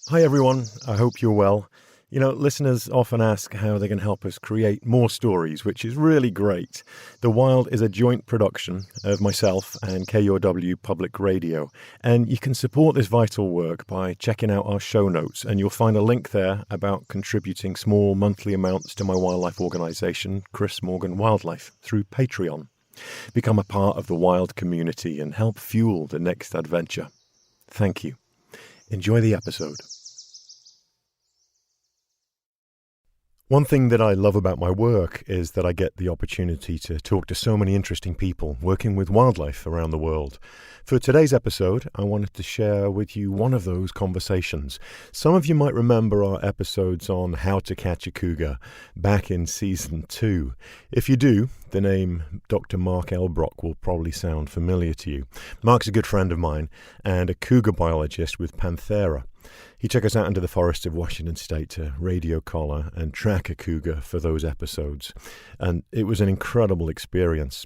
Hi everyone, I hope you're well. You know, listeners often ask how they can help us create more stories, which is really great. The Wild is a joint production of myself and KUOW Public Radio, and you can support this vital work by checking out our show notes, and you'll find a link there about contributing small monthly amounts to my wildlife organisation, Chris Morgan Wildlife, through Patreon. Become a part of the Wild community and help fuel the next adventure. Thank you. Enjoy the episode. One thing that I love about my work is that I get the opportunity to talk to so many interesting people working with wildlife around the world. For today's episode, I wanted to share with you one of those conversations. Some of you might remember our episodes on how to catch a cougar back in season 2. If you do, the name Dr. Mark Elbroch will probably sound familiar to you. Mark's a good friend of mine and a cougar biologist with Panthera. He took us out into the forests of Washington State to radio collar and track a cougar for those episodes, and it was an incredible experience.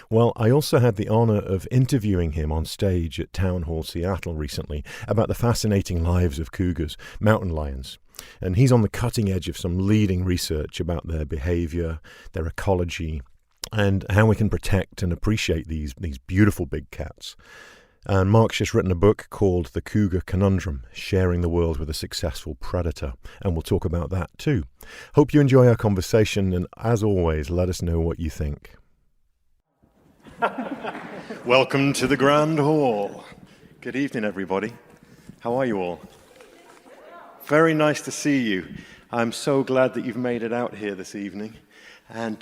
Well, I also had the honor of interviewing him on stage at Town Hall Seattle recently about the fascinating lives of cougars, mountain lions. And he's on the cutting edge of some leading research about their behavior, their ecology, and how we can protect and appreciate these beautiful big cats. And Mark's just written a book called The Cougar Conundrum, Sharing the World with a Successful Predator, and we'll talk about that too. Hope you enjoy our conversation, and as always, let us know what you think. Welcome to the Grand Hall. Good evening, everybody. How are you all? Very nice to see you. I'm so glad that you've made it out here this evening, and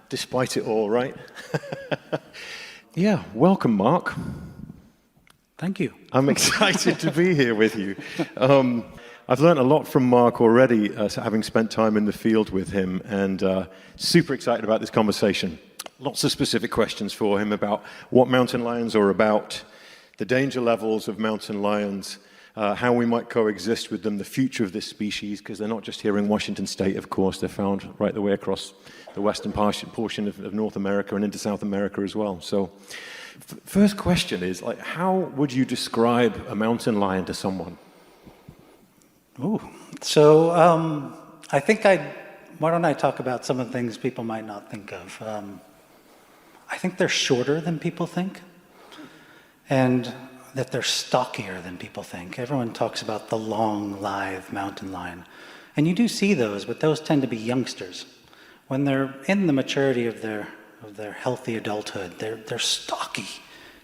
despite it all, right? Yeah, welcome, Mark. Thank you. I'm excited to be here with you. I've learned a lot from Mark already, having spent time in the field with him, and super excited about this conversation. Lots of specific questions for him about what mountain lions are about, the danger levels of mountain lions, how we might coexist with them, the future of this species, because they're not just here in Washington State, of course, they're found right the way across the western portion of North America and into South America as well. So, first question is, how would you describe a mountain lion to someone? I think why don't I talk about some of the things people might not think of? I think they're shorter than people think, and that they're stockier than people think. Everyone talks about the long, lithe mountain lion, and you do see those, but those tend to be youngsters. When they're in the maturity of their healthy adulthood, they're stocky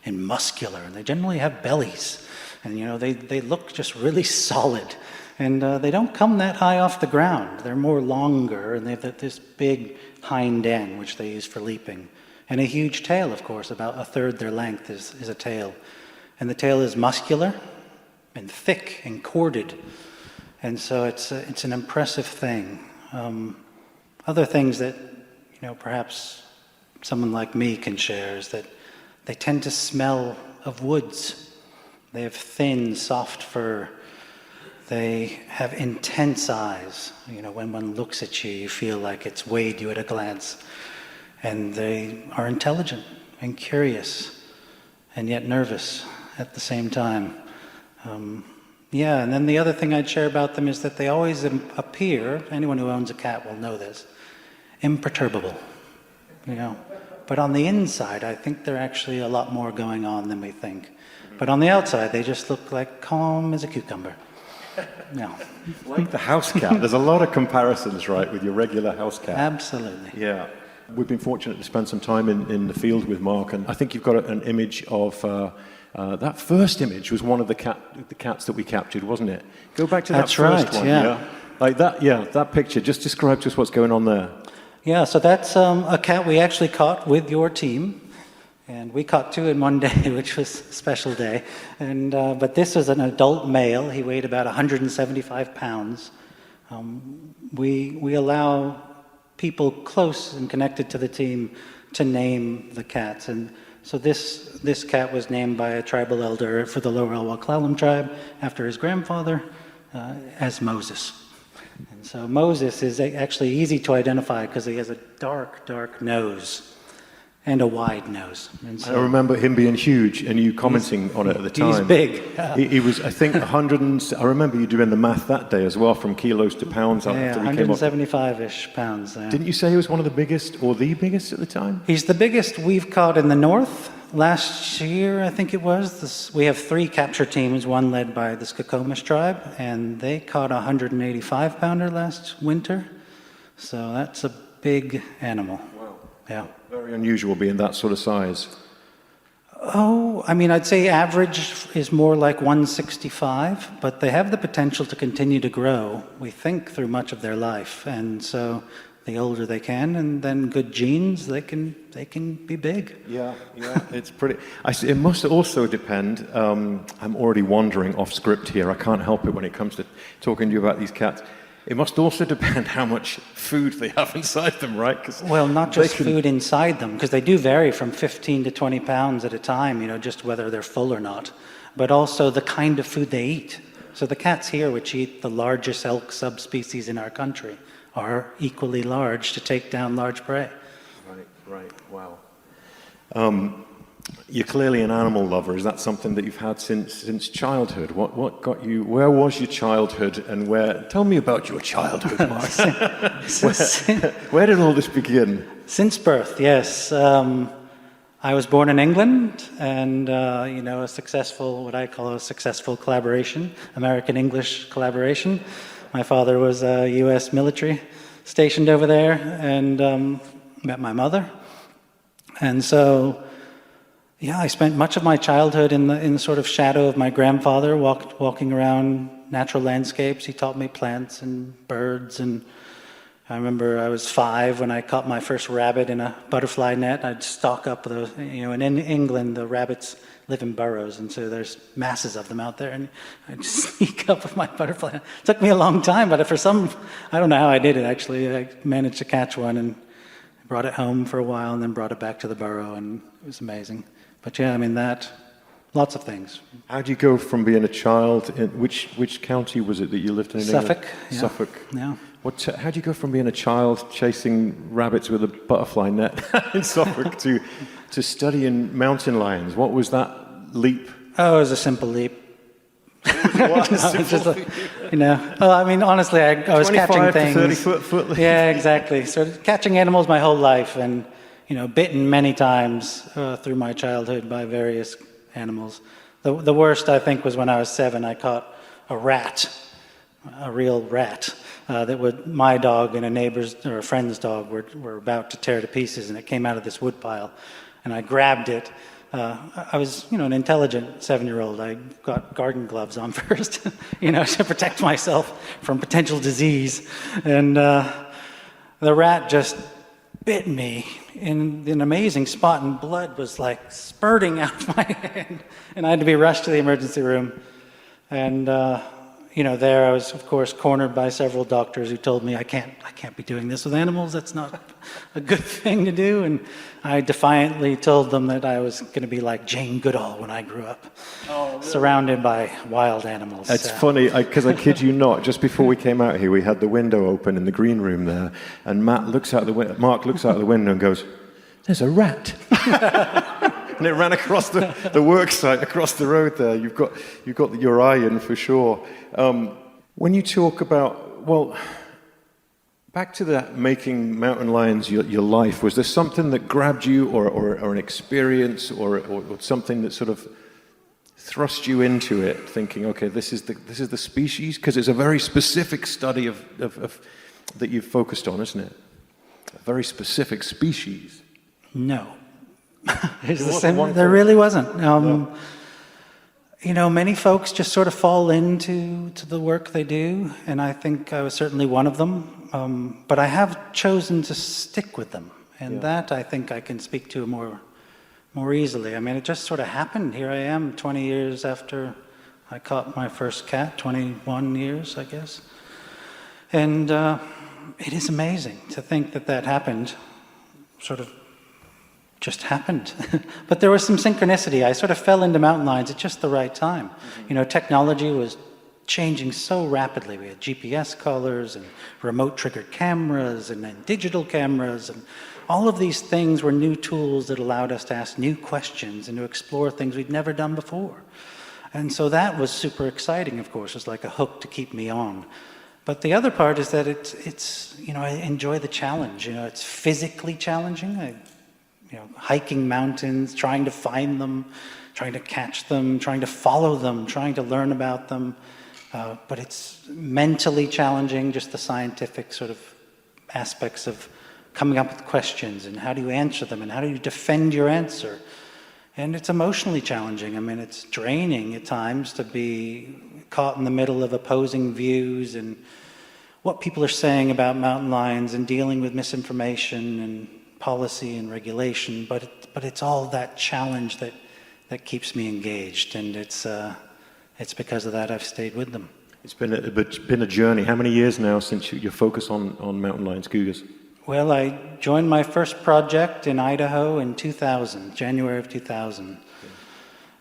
and muscular, and they generally have bellies, and they look just really solid, and they don't come that high off the ground. They're more longer, and they have this big hind end which they use for leaping, and a huge tail, of course. About a third their length is a tail, and the tail is muscular and thick and corded, and so it's an impressive thing. Other things that perhaps someone like me can share is that they tend to smell of woods. They have thin, soft fur. They have intense eyes. When one looks at you, you feel like it's weighed you at a glance. And they are intelligent and curious and yet nervous at the same time. And then the other thing I'd share about them is that they always appear, anyone who owns a cat will know this, imperturbable. But on the inside, I think there are actually a lot more going on than we think. But on the outside, they just look like calm as a cucumber. No. Like the house cat. There's a lot of comparisons, right, with your regular house cat. Absolutely. Yeah. We've been fortunate to spend some time in the field with Mark, and I think you've got an image of... that first image was one of the cats that we captured, wasn't it? Go back to that first one. Yeah. Like that, that picture. Just describe to us what's going on there. Yeah, so that's a cat we actually caught with your team, and we caught 2 in one day, which was a special day. And but this is an adult male. He weighed about 175 pounds. We allow people close and connected to the team to name the cats, and so this cat was named by a tribal elder for the Lower Elwha tribe after his grandfather as Moses. And so Moses is actually easy to identify because he has a dark, dark nose. and a wide nose. And I remember him being huge and you commenting on it at the time. He's big. He was, I think, 100 and... I remember you doing the math that day as well, from kilos to pounds after he came up. 175-ish pounds. Yeah. Didn't you say he was one of the biggest, or the biggest at the time? He's the biggest we've caught in the north. Last year, I think it was, we have 3 capture teams, one led by the Skokomish tribe, and they caught a 185-pounder last winter. So that's a big animal. Wow. Yeah. Very unusual being that sort of size. Oh, I mean, I'd say average is more like 165, but they have the potential to continue to grow, we think, through much of their life. And so the older they can, and then good genes, they can be big. Yeah, it's pretty... it must also depend... I'm already wandering off script here. I can't help it when it comes to talking to you about these cats. It must also depend how much food they have inside them, right? Well, not just food inside them, because they do vary from 15 to 20 pounds at a time, just whether they're full or not, but also the kind of food they eat. So the cats here, which eat the largest elk subspecies in our country, are equally large to take down large prey. Right, wow. You're clearly an animal lover. Is that something that you've had since childhood? What got you? Where was your childhood, and where? Tell me about your childhood, Mark. Where did all this begin? Since birth, yes. I was born in England, and a successful, what I call a successful collaboration, American-English collaboration. My father was a U.S. military stationed over there, and met my mother, and so. Yeah, I spent much of my childhood in the sort of shadow of my grandfather, walking around natural landscapes. He taught me plants and birds, and I remember I was 5 when I caught my first rabbit in a butterfly net. I'd stalk up those, and in England the rabbits live in burrows, and so there's masses of them out there, and I'd sneak up with my butterfly. It took me a long time, but I don't know how I did it actually. I managed to catch one and brought it home for a while, and then brought it back to the burrow, and it was amazing. But yeah, I mean lots of things. How do you go from being a child in which county was it that you lived in? Suffolk. England? Yeah. Suffolk. Yeah. How do you go from being a child chasing rabbits with a butterfly net in Suffolk to studying mountain lions? What was that leap? Oh, it was a simple leap. I mean, honestly, I was catching things. 25 to 30 foot leap. Yeah, exactly. So catching animals my whole life, and bitten many times through my childhood by various animals. The worst, I think, was when I was 7. I caught a rat, a real rat, that my dog and a neighbor's or a friend's dog were about to tear to pieces, and it came out of this woodpile, and I grabbed it. I was, an intelligent 7-year-old. I got garden gloves on first, to protect myself from potential disease, and the rat just bit me in an amazing spot, and blood was like spurting out of my hand, and I had to be rushed to the emergency room. And there I was, of course, cornered by several doctors who told me I can't be doing this with animals. That's not a good thing to do. And I defiantly told them that I was going to be like Jane Goodall when I grew up, surrounded by wild animals. It's funny, because I kid you not, just before we came out here, we had the window open in the green room there, and Mark looks out the window and goes, "There's a rat." And it ran across the work site, across the road there. You've got your eye in for sure. When you talk about, back to that making mountain lions your life, was there something that grabbed you, or an experience, or something that sort of thrust you into it, thinking, okay, this is the species? Because it's a very specific study of that you've focused on, isn't it? A very specific species. No. There really wasn't. Many folks just sort of fall into the work they do, and I think I was certainly one of them. But I have chosen to stick with them, and that I think I can speak to more easily. I mean, it just sort of happened. Here I am, 20 years after I caught my first cat, 21 years, I guess. And it is amazing to think that happened, sort of just happened. But there was some synchronicity. I sort of fell into mountain lions at just the right time. Technology was changing so rapidly. We had GPS collars and remote triggered cameras and then digital cameras, and All of these things were new tools that allowed us to ask new questions and to explore things we'd never done before. And so that was super exciting, of course. It's like a hook to keep me on. But the other part is that it's I enjoy the challenge. It's physically challenging. Hiking mountains, trying to find them, trying to catch them, trying to follow them, trying to learn about them. But it's mentally challenging, just the scientific sort of aspects of coming up with questions and how do you answer them and how do you defend your answer. And it's emotionally challenging. I mean, it's draining at times to be caught in the middle of opposing views and what people are saying about mountain lions and dealing with misinformation and policy and regulation. But it's all that challenge that keeps me engaged, and it's because of that I've stayed with them. It's been a journey. How many years now since your focus on mountain lions, cougars? Well, I joined my first project in Idaho in 2000, January of 2000.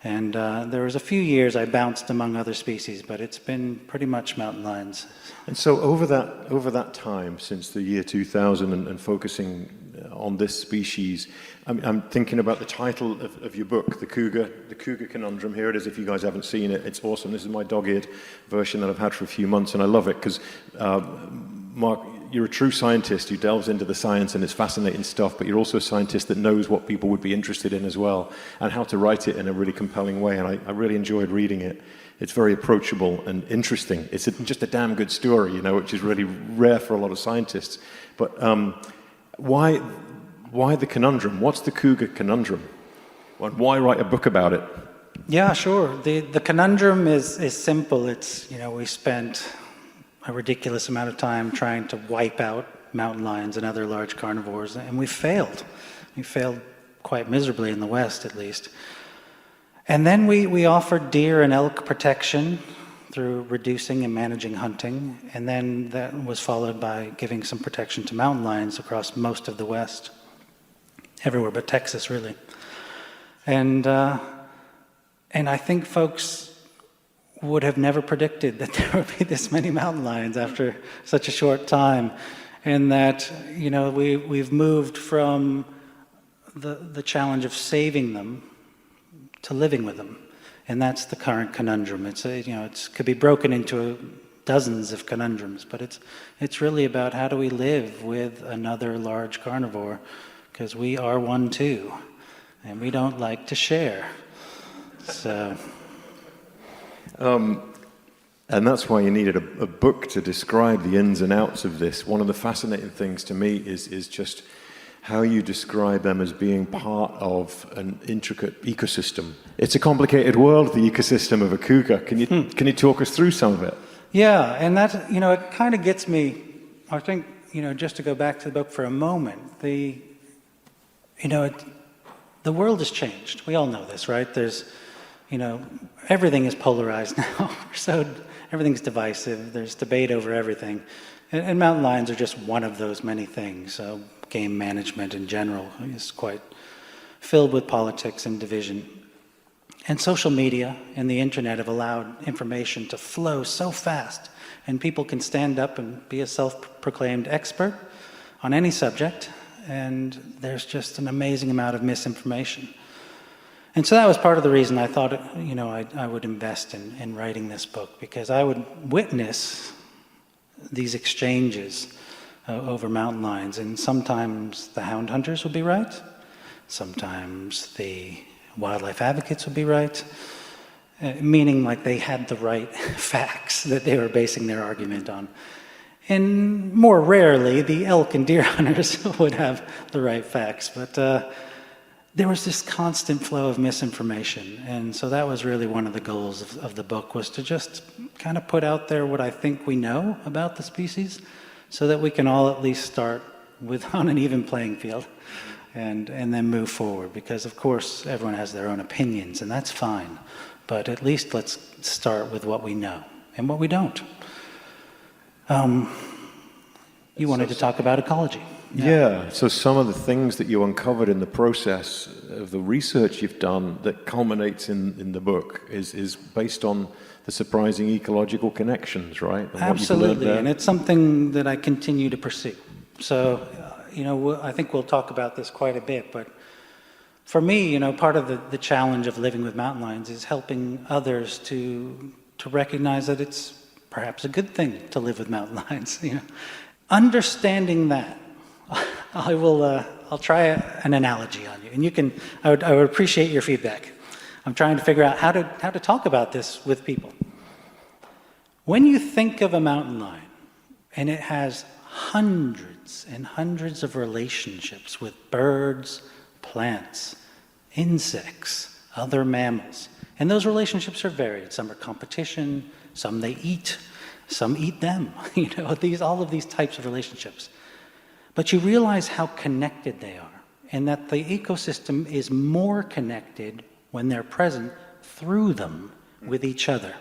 And there was a few years I bounced among other species, but it's been pretty much mountain lions. And so over that time, since the year 2000 and focusing on this species, I'm thinking about the title of your book, the Cougar Conundrum. Here it is, if you guys haven't seen it. It's awesome. This is my dog-eared version that I've had for a few months, and I love it because, Mark, you're a true scientist who delves into the science and it's fascinating stuff, but you're also a scientist that knows what people would be interested in as well and how to write it in a really compelling way, and I really enjoyed reading it. It's very approachable and interesting. It's just a damn good story, which is really rare for a lot of scientists. But why the conundrum? What's the Cougar Conundrum? Why write a book about it? Yeah, sure. The conundrum is simple. It's, we spent a ridiculous amount of time trying to wipe out mountain lions and other large carnivores, and we failed. We failed quite miserably in the West, at least. And then we offered deer and elk protection through reducing and managing hunting, and then that was followed by giving some protection to mountain lions across most of the West, everywhere but Texas, really. And I think folks would have never predicted that there would be this many mountain lions after such a short time, and that we've moved from the challenge of saving them to living with them, and that's the current conundrum. It could be broken into dozens of conundrums, but it's really about how do we live with another large carnivore, because we are one too, and we don't like to share. So. And that's why you needed a book to describe the ins and outs of this. One of the fascinating things to me is just how you describe them as being part of an intricate ecosystem. It's a complicated world, the ecosystem of a cougar. Can you talk us through some of it? Yeah, and that, it kind of gets me, I think, just to go back to the book for a moment, the world has changed. We all know this, right? There's, everything is polarized now. So everything's divisive. There's debate over everything. And mountain lions are just one of those many things. So game management in general is quite filled with politics and division. And social media and the internet have allowed information to flow so fast, and people can stand up and be a self-proclaimed expert on any subject, and there's just an amazing amount of misinformation. And so that was part of the reason I thought, I would invest in writing this book, because I would witness these exchanges over mountain lions, and sometimes the hound hunters would be right, sometimes the wildlife advocates would be right, meaning like they had the right facts that they were basing their argument on. And more rarely, the elk and deer hunters would have the right facts, but there was this constant flow of misinformation. And so that was really one of the goals of the book, was to just kind of put out there what I think we know about the species, so that we can all at least start on an even playing field and then move forward. Because of course everyone has their own opinions, and that's fine. But at least let's start with what we know and what we don't. You wanted to talk about ecology. Yeah, so some of the things that you uncovered in the process of the research you've done that culminates in the book is based on the surprising ecological connections, right? And absolutely, and it's something that I continue to pursue. So, I think we'll talk about this quite a bit, but for me, part of the challenge of living with mountain lions is helping others to recognize that it's perhaps a good thing to live with mountain lions. Understanding that, I'll try an analogy on you, and I would appreciate your feedback. I'm trying to figure out how to talk about this with people. When you think of a mountain lion, and it has hundreds and hundreds of relationships with birds, plants, insects, other mammals, and those relationships are varied. Some are competition, some they eat, some eat them. All of these types of relationships. But you realize how connected they are, and that the ecosystem is more connected when they're present through them with each other.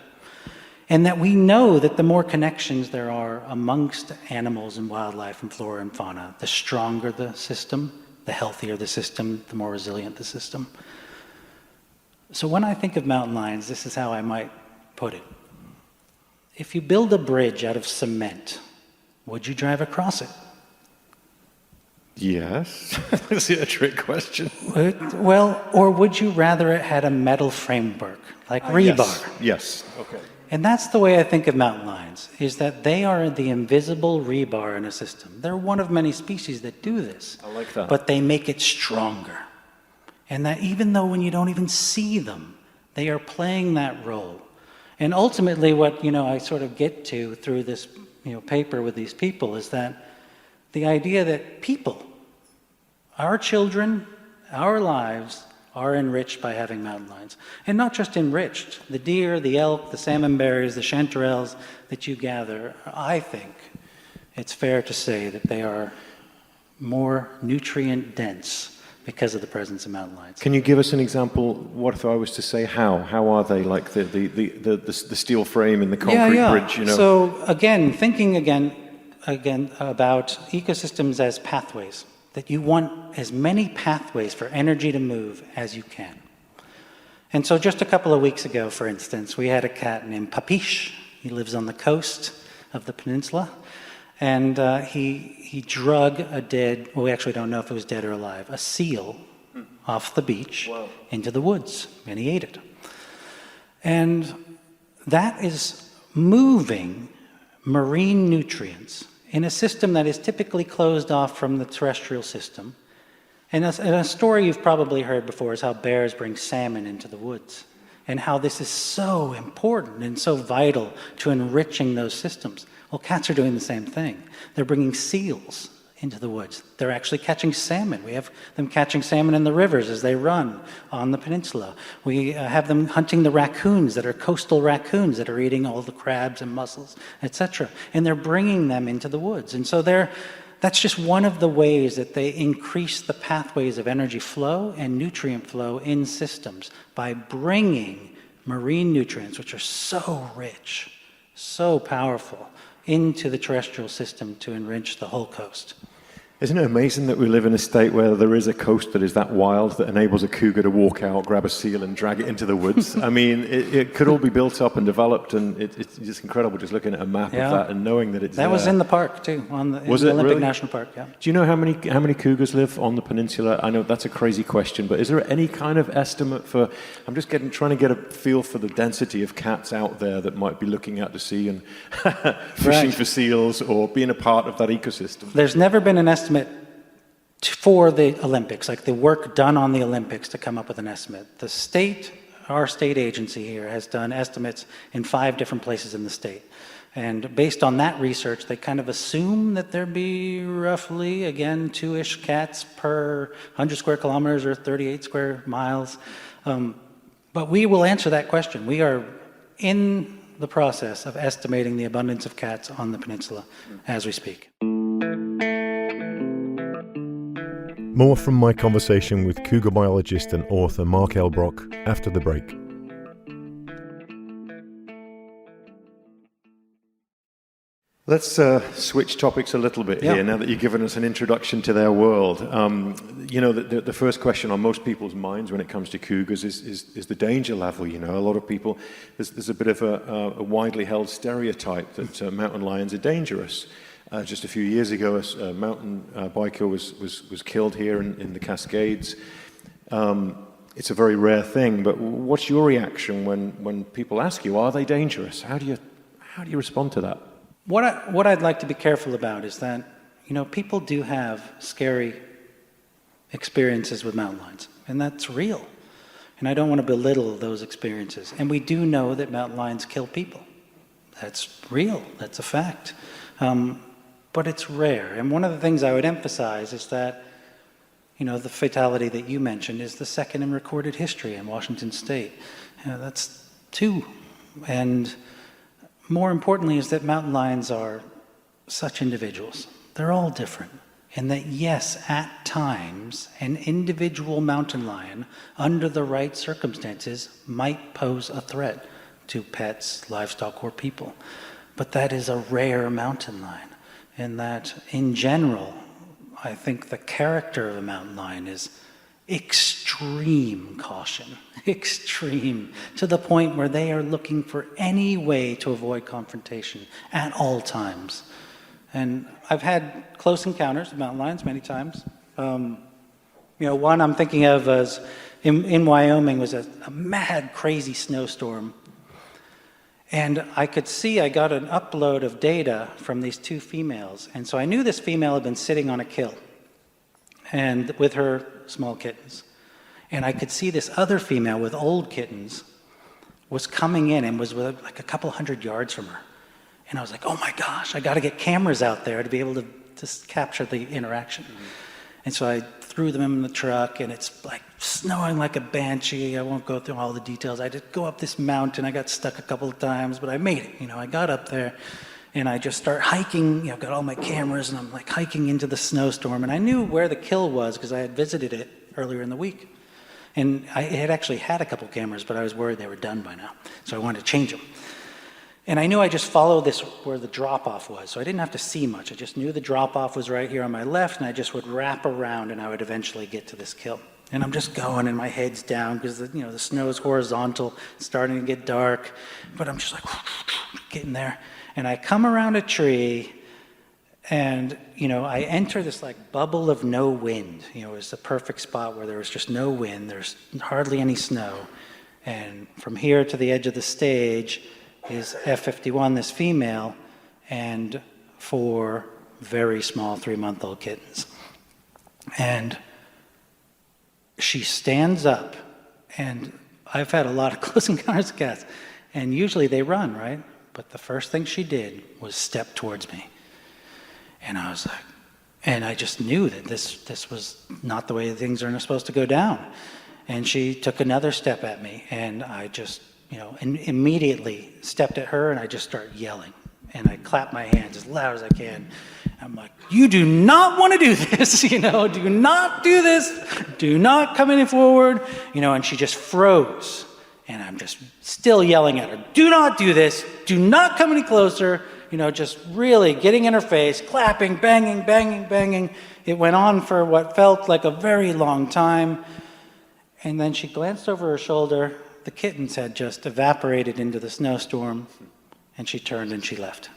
And that we know that the more connections there are amongst animals and wildlife and flora and fauna, the stronger the system, the healthier the system, the more resilient the system. So when I think of mountain lions, this is how I might put it. If you build a bridge out of cement, would you drive across it? Yes. Is it a trick question? Well, or would you rather it had a metal framework, like rebar? Yes. Okay. And that's the way I think of mountain lions, is that they are the invisible rebar in a system. They're one of many species that do this. I like that. But they make it stronger. And that even though when you don't even see them, they are playing that role. And ultimately what, I sort of get to through this, paper with these people is that the idea that people, our children, our lives, are enriched by having mountain lions. And not just enriched. The deer, the elk, the salmon bears, the chanterelles that you gather, I think it's fair to say that they are more nutrient dense because of the presence of mountain lions. Can you give us an example? What if I was to say how? How are they like the steel frame in the concrete bridge? So thinking about ecosystems as pathways, that you want as many pathways for energy to move as you can. And so just a couple of weeks ago, for instance, we had a cat named Papiche. He lives on the coast of the peninsula. And he drug a dead, well, we actually don't know if it was dead or alive, a seal off the beach into the woods, and he ate it. And that is moving marine nutrients in a system that is typically closed off from the terrestrial system. And a story you've probably heard before is how bears bring salmon into the woods, and how this is so important and so vital to enriching those systems. Well, cats are doing the same thing. They're bringing seals into the woods. They're actually catching salmon. We have them catching salmon in the rivers as they run on the peninsula. We have them hunting the raccoons that are coastal raccoons that are eating all the crabs and mussels, etc. And they're bringing them into the woods. And so that's just one of the ways that they increase the pathways of energy flow and nutrient flow in systems by bringing marine nutrients, which are so rich, so powerful, into the terrestrial system to enrich the whole coast. Isn't it amazing that we live in a state where there is a coast that is that wild that enables a cougar to walk out, grab a seal, and drag it into the woods? I mean, it could all be built up and developed, and it's just incredible just looking at a map of that and knowing that it's that there. was in the park too, in the Olympic really? National Park. Yeah. Do you know how many cougars live on the peninsula? I know that's a crazy question, but is there any kind of estimate for? I'm just trying to get a feel for the density of cats out there that might be looking out to sea and fishing for seals or being a part of that ecosystem. There's never been an estimate for the Olympics, like the work done on the Olympics, to come up with an estimate. Our state agency here has done estimates in 5 different places in the state. And based on that research, they kind of assume that there'd be roughly, again, 2-ish cats per 100 square kilometers or 38 square miles. But we will answer that question. We are in the process of estimating the abundance of cats on the peninsula as we speak. More from my conversation with cougar biologist and author Mark Elbroch after the break. Let's switch topics a little bit here, now that you've given us an introduction to their world. The first question on most people's minds when it comes to cougars is the danger level. A lot of people, there's a bit of a widely held stereotype that mountain lions are dangerous. Just a few years ago, a mountain biker was killed here in the Cascades. It's a very rare thing, but what's your reaction when people ask you, are they dangerous? How do you respond to that? What I'd like to be careful about is that, people do have scary experiences with mountain lions, and that's real. And I don't want to belittle those experiences. And we do know that mountain lions kill people. That's real. That's a fact. But it's rare. And one of the things I would emphasize is that, the fatality that you mentioned is the second in recorded history in Washington State. That's 2. And more importantly is that mountain lions are such individuals. They're all different. And that, yes, at times, an individual mountain lion, under the right circumstances, might pose a threat to pets, livestock, or people. But that is a rare mountain lion. And that, in general, I think the character of a mountain lion is extreme caution, extreme, to the point where they are looking for any way to avoid confrontation at all times. And I've had close encounters with mountain lions many times. One I'm thinking of is in Wyoming was a mad, crazy snowstorm. And I could see I got an upload of data from these 2 females. And so I knew this female had been sitting on a kill and with her small kittens. And I could see this other female with old kittens was coming in and was like a couple hundred yards from her. And I was like, oh my gosh, I got to get cameras out there to be able to capture the interaction. And so I threw them in the truck, and it's like snowing like a banshee. I won't go through all the details. I just go up this mountain. I got stuck a couple of times, but I made it. I got up there, and I just start hiking. Got all my cameras, and I'm like hiking into the snowstorm. And I knew where the kill was because I had visited it earlier in the week. And I had actually had a couple cameras, but I was worried they were done by now. So I wanted to change them. And I knew I just followed this where the drop-off was, so I didn't have to see much. I just knew the drop-off was right here on my left, and I just would wrap around, and I would eventually get to this kill. And I'm just going, and my head's down because the snow is horizontal, it's starting to get dark, but I'm just like getting there. And I come around a tree, and I enter this like bubble of no wind. It was the perfect spot where there was just no wind. There's hardly any snow, and from here to the edge of the stage is F51, this female, and 4 very small 3-month-old kittens. And she stands up, and I've had a lot of close encounters with cats, and usually they run, right? But the first thing she did was step towards me. And I was like, and I just knew that this was not the way things are supposed to go down. And she took another step at me, and I just and immediately stepped at her, and I just started yelling. And I clapped my hands as loud as I can. I'm like, you do not want to do this, do not do this. Do not come any forward, and she just froze. And I'm just still yelling at her, do not do this. Do not come any closer. Just really getting in her face, clapping, banging, banging, banging. It went on for what felt like a very long time. And then she glanced over her shoulder. The kittens had just evaporated into the snowstorm, and she turned and she left.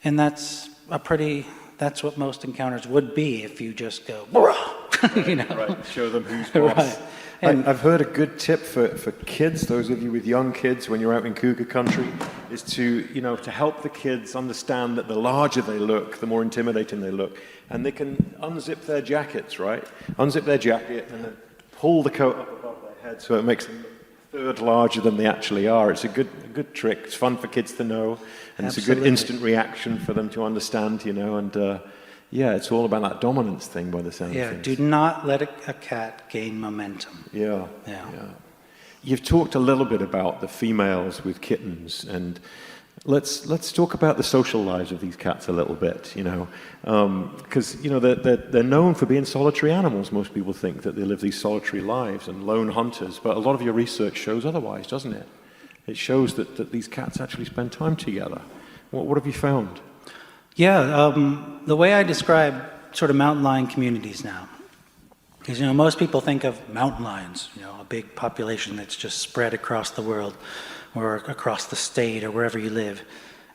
And that's what most encounters would be if you just go, Right, show them who's boss. Right. And I've heard a good tip for kids, those of you with young kids, when you're out in cougar country, is to help the kids understand that the larger they look, the more intimidating they look. And they can unzip their jackets, right? Unzip their jacket and then pull the coat up above their head so it makes them look a third larger than they actually are. It's a good trick. It's fun for kids to know, and It's a good instant reaction for them to understand, and it's all about that dominance thing by the sound of things. Do not let a cat gain momentum. Yeah. You've talked a little bit about the females with kittens, and let's talk about the social lives of these cats a little bit, because they're known for being solitary animals. Most people think that they live these solitary lives and lone hunters, but a lot of your research shows otherwise, doesn't it? It shows that these cats actually spend time together. What have you found? The way I describe sort of mountain lion communities now is, most people think of mountain lions, a big population that's just spread across the world or across the state or wherever you live.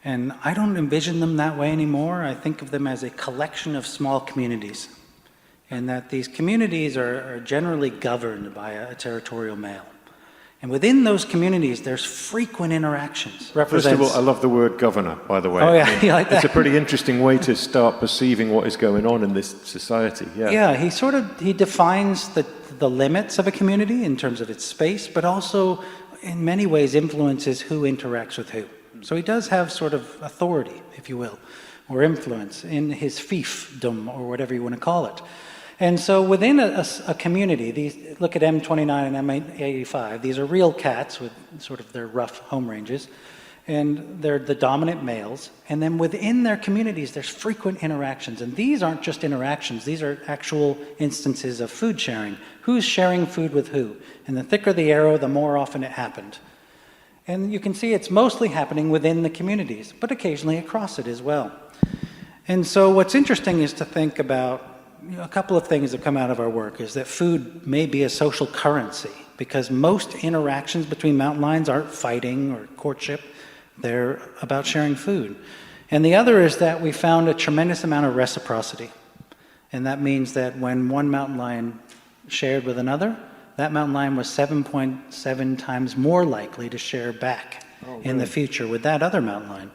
And I don't envision them that way anymore. I think of them as a collection of small communities, and that these communities are generally governed by a territorial male. And within those communities, there's frequent interactions. First of all, I love the word governor, by the way. Oh, yeah, you like that? It's a pretty interesting way to start perceiving what is going on in this society. Yeah, yeah, he defines the limits of a community in terms of its space, but also in many ways influences who interacts with who. So he does have sort of authority, if you will, or influence in his fiefdom, or whatever you want to call it. And so within a community, look at M29 and M85, these are real cats with sort of their rough home ranges, and they're the dominant males. And then within their communities, there's frequent interactions. And these aren't just interactions, these are actual instances of food sharing. Who's sharing food with who? And the thicker the arrow, the more often it happened. And you can see it's mostly happening within the communities, but occasionally across it as well. And so what's interesting is to think about a couple of things that come out of our work is that food may be a social currency, because most interactions between mountain lions aren't fighting or courtship, they're about sharing food. And the other is that we found a tremendous amount of reciprocity. And that means that when one mountain lion shared with another, that mountain lion was 7.7 times more likely to share back in the future with that other mountain lion.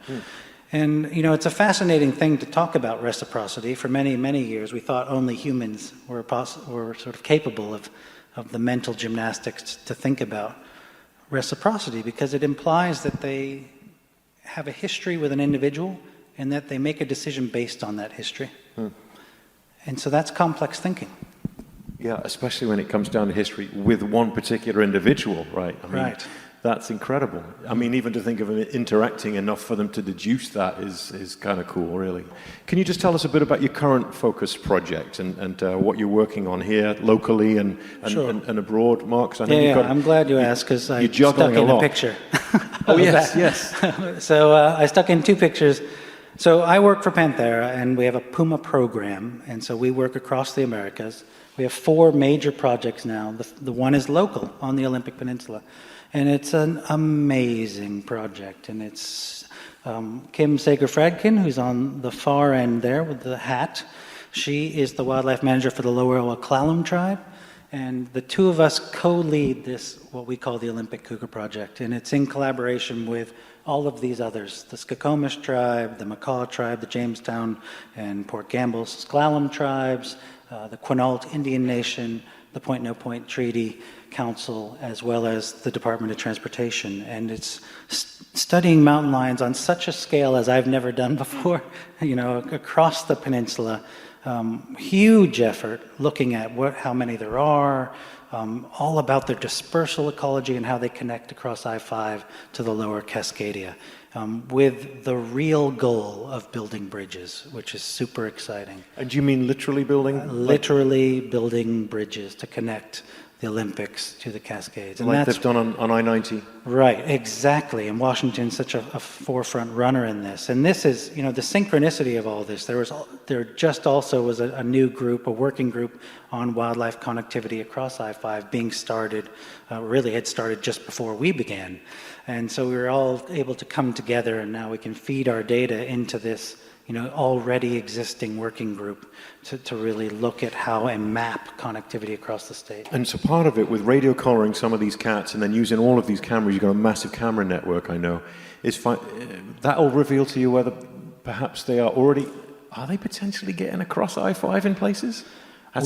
And, it's a fascinating thing to talk about reciprocity. For many, many years, we thought only humans were sort of capable of the mental gymnastics to think about reciprocity, because it implies that they have a history with an individual and that they make a decision based on that history. And so that's complex thinking. Yeah, especially when it comes down to history with one particular individual, right? I mean, right. That's incredible. I mean, even to think of it interacting enough for them to deduce that is kind of cool, really. Can you just tell us a bit about your current focus project and what you're working on here locally and abroad, Mark? I know I'm glad you asked, because I stuck in a picture. Oh, yes. So I stuck in two pictures. So I work for Panthera, and we have a Puma program, and so we work across the Americas. We have 4 major projects now. The one is local on the Olympic Peninsula. And it's an amazing project. And it's Kim Sager-Fradkin, who's on the far end there with the hat. She is the wildlife manager for the Lower O'Clallam tribe. And the two of us co-lead this, what we call the Olympic Cougar Project. And it's in collaboration with all of these others, the Skokomish tribe, the Makah tribe, the Jamestown and Port Gamble Sklallam tribes, the Quinault Indian Nation, the Point No Point Treaty Council, as well as the Department of Transportation. And it's studying mountain lions on such a scale as I've never done before, across the peninsula. Huge effort looking at how many there are, all about their dispersal ecology and how they connect across I-5 to the lower Cascadia, with the real goal of building bridges, which is super exciting. And do you mean literally building? Literally building bridges to connect the Olympics to the Cascades. And like they've done on I-90? Right, exactly. And Washington's such a forefront runner in this. And this is, the synchronicity of all this. There just also was a new group, a working group on wildlife connectivity across I-5 being started, really had started just before we began. And so we were all able to come together, and now we can feed our data into this already existing working group to really look at how and map connectivity across the state. And so part of it, with radio collaring some of these cats and then using all of these cameras, you've got a massive camera network, I know, that'll reveal to you whether perhaps are they potentially getting across I-5 in places?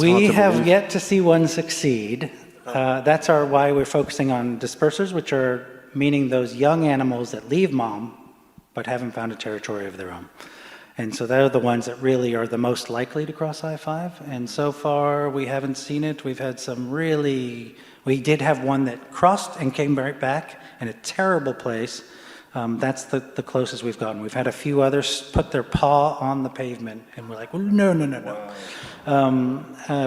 We have yet to see one succeed. That's why we're focusing on dispersers, which are meaning those young animals that leave mom but haven't found a territory of their own. And so they're the ones that really are the most likely to cross I-5. And so far, we haven't seen it. We've had we did have one that crossed and came right back in a terrible place. That's the closest we've gotten. We've had a few others put their paw on the pavement, and we're like, well, no.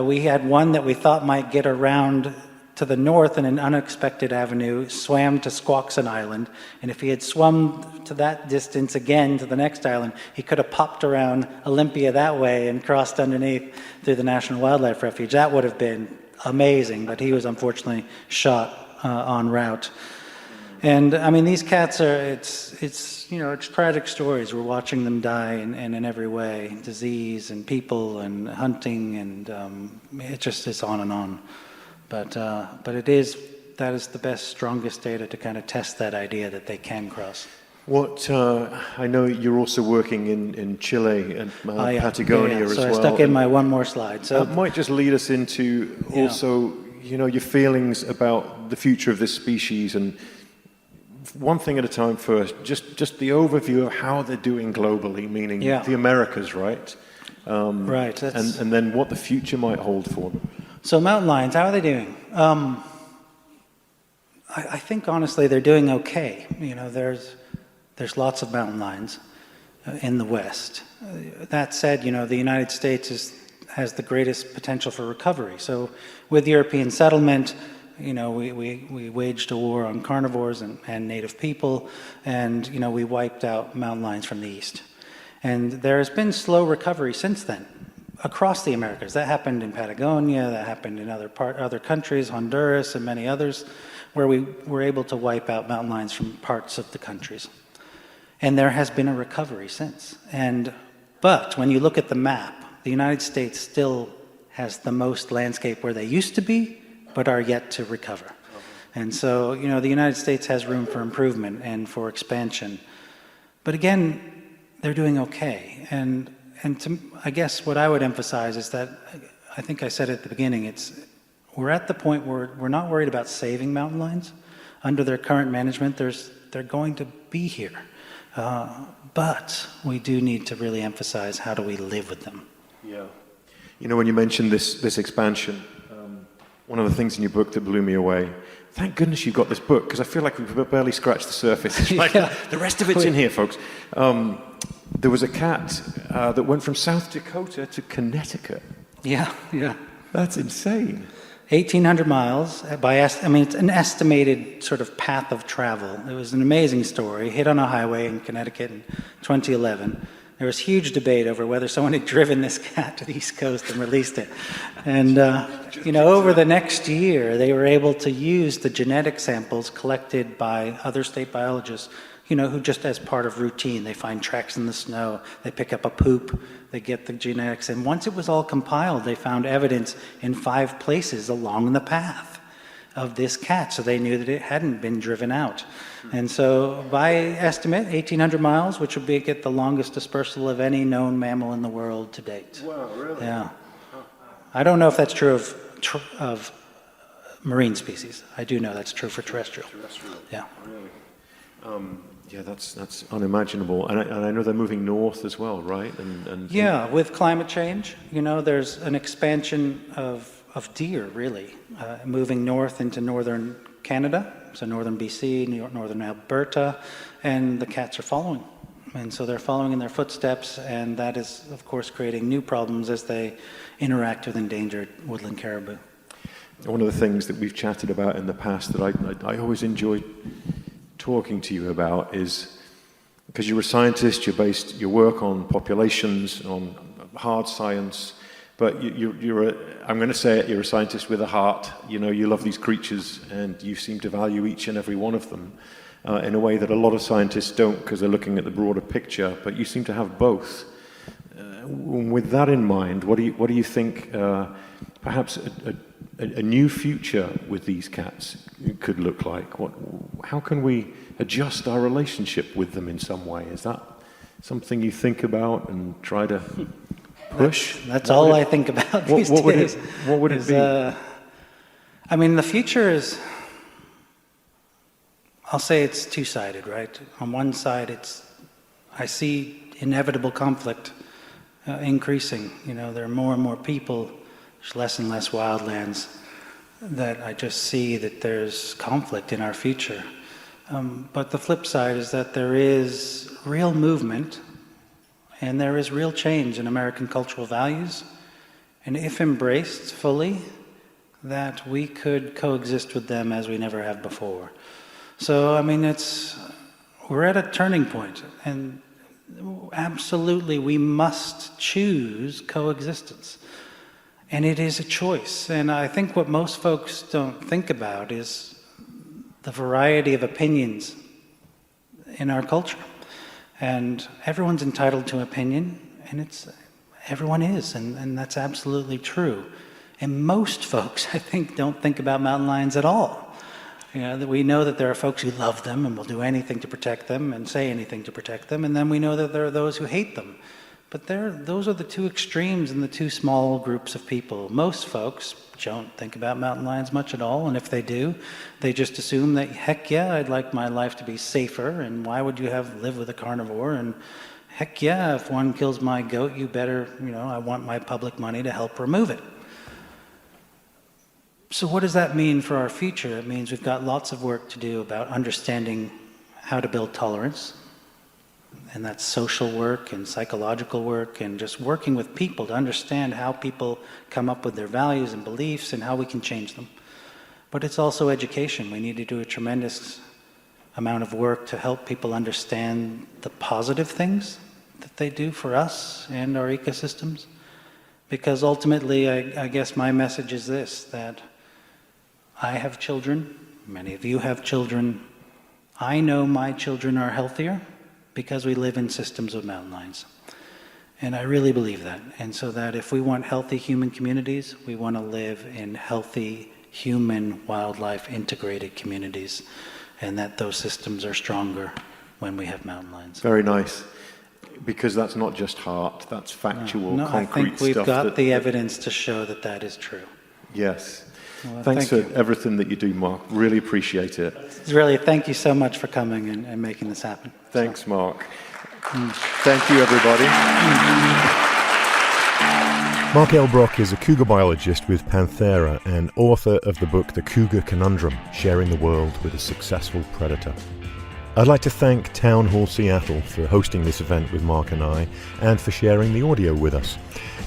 We had one that we thought might get around to the north in an unexpected avenue, swam to Squaxin Island, and if he had swum to that distance again to the next island, he could have popped around Olympia that way and crossed underneath through the National Wildlife Refuge. That would have been amazing, but he was unfortunately shot en route. And I mean, these cats are, it's, it's tragic stories. We're watching them die in every way, disease and people and hunting, and it just is on and on. But that is the best, strongest data to kind of test that idea that they can cross. I know you're also working in Chile and Patagonia as so well. I stuck in my one more slide. So that might just lead us into also, your feelings about the future of this species, and one thing at a time first, just the overview of how they're doing globally, meaning the Americas, right? Right. And then what the future might hold for them. So mountain lions, how are they doing? I think honestly they're doing okay. There's lots of mountain lions in the West. That said, the United States has the greatest potential for recovery. So with European settlement, we waged a war on carnivores and native people, and we wiped out mountain lions from the east. And there has been slow recovery since then across the Americas. That happened in Patagonia, that happened in other countries, Honduras and many others, where we were able to wipe out mountain lions from parts of the countries. And there has been a recovery since. But when you look at the map, the United States still has the most landscape where they used to be, but are yet to recover. And so, the United States has room for improvement and for expansion. But again, they're doing okay. And I guess what I would emphasize is that, I think I said at the beginning, we're at the point where we're not worried about saving mountain lions. Under their current management, they're going to be here. But we do need to really emphasize, how do we live with them? Yeah. When you mentioned this expansion, one of the things in your book that blew me away, thank goodness you got this book, because I feel like we've barely scratched the surface. It's like, the rest of it's in here, folks. There was a cat that went from South Dakota to Connecticut. Yeah. That's insane. 1,800 miles it's an estimated sort of path of travel. It was an amazing story. Hit on a highway in Connecticut in 2011. There was huge debate over whether someone had driven this cat to the East Coast and released it. And, over the next year, they were able to use the genetic samples collected by other state biologists, who just as part of routine, they find tracks in the snow, they pick up a poop, they get the genetics. And once it was all compiled, they found evidence in 5 places along the path of this cat. So they knew that it hadn't been driven out. And so by estimate, 1,800 miles, which would get the longest dispersal of any known mammal in the world to date. Wow, really? Yeah. I don't know if that's true of marine species. I do know that's true for terrestrial. Yeah. Really? That's unimaginable. And I know they're moving north as well, right? With climate change, there's an expansion of deer, really, moving north into northern Canada, so northern BC, northern Alberta, and the cats are following. And so they're following in their footsteps, and that is, of course, creating new problems as they interact with endangered woodland caribou. One of the things that we've chatted about in the past that I always enjoy talking to you about is, because you're a scientist, you based your work on populations, on hard science, but I'm going to say it, you're a scientist with a heart. You love these creatures, and you seem to value each and every one of them in a way that a lot of scientists don't, because they're looking at the broader picture, but you seem to have both. With that in mind, what do you think perhaps a new future with these cats could look like? How can we adjust our relationship with them in some way? Is that something you think about and try to push? That's all I think about these days. What would it be? The future is, I'll say it's two-sided, right? On one side, I see inevitable conflict increasing. There are more and more people, there's less and less wildlands, that I just see that there's conflict in our future. But the flip side is that there is real movement and there is real change in American cultural values. And if embraced fully, that we could coexist with them as we never have before. So, we're at a turning point, and absolutely we must choose coexistence. And it is a choice. And I think what most folks don't think about is the variety of opinions in our culture. And everyone's entitled to opinion, and everyone is, and that's absolutely true. And most folks, I think, don't think about mountain lions at all. That we know that there are folks who love them and will do anything to protect them and say anything to protect them, and then we know that there are those who hate them. But those are the two extremes in the two small groups of people. Most folks don't think about mountain lions much at all, and if they do, they just assume that, heck yeah, I'd like my life to be safer, and why would you live with a carnivore, and heck yeah, if one kills my goat, you better, I want my public money to help remove it. So what does that mean for our future? It means we've got lots of work to do about understanding how to build tolerance. And that's social work and psychological work and just working with people to understand how people come up with their values and beliefs and how we can change them. But it's also education. We need to do a tremendous amount of work to help people understand the positive things that they do for us and our ecosystems. Because ultimately, I guess my message is this, that I have children, many of you have children. I know my children are healthier because we live in systems of mountain lions. And I really believe that. And so that if we want healthy human communities, we want to live in healthy human wildlife integrated communities, and that those systems are stronger when we have mountain lions. Very nice. Because that's not just heart, that's factual, concrete stuff. I think we've got the evidence to show that that is true. Yes. Well, Thanks for everything that you do, Mark. Really appreciate it. Really, thank you so much for coming and making this happen. Thanks, Mark. Thank you, everybody. Mark Elbroch is a cougar biologist with Panthera and author of the book The Cougar Conundrum, Sharing the World with a Successful Predator. I'd like to thank Town Hall Seattle for hosting this event with Mark and I, and for sharing the audio with us.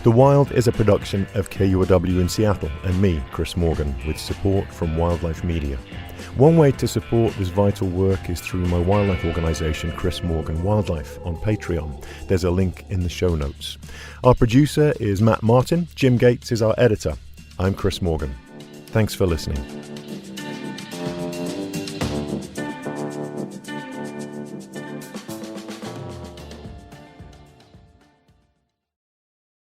The Wild is a production of KUOW in Seattle and me, Chris Morgan, with support from Wildlife Media. One way to support this vital work is through my wildlife organisation, Chris Morgan Wildlife, on Patreon. There's a link in the show notes. Our producer is Matt Martin. Jim Gates is our editor. I'm Chris Morgan. Thanks for listening.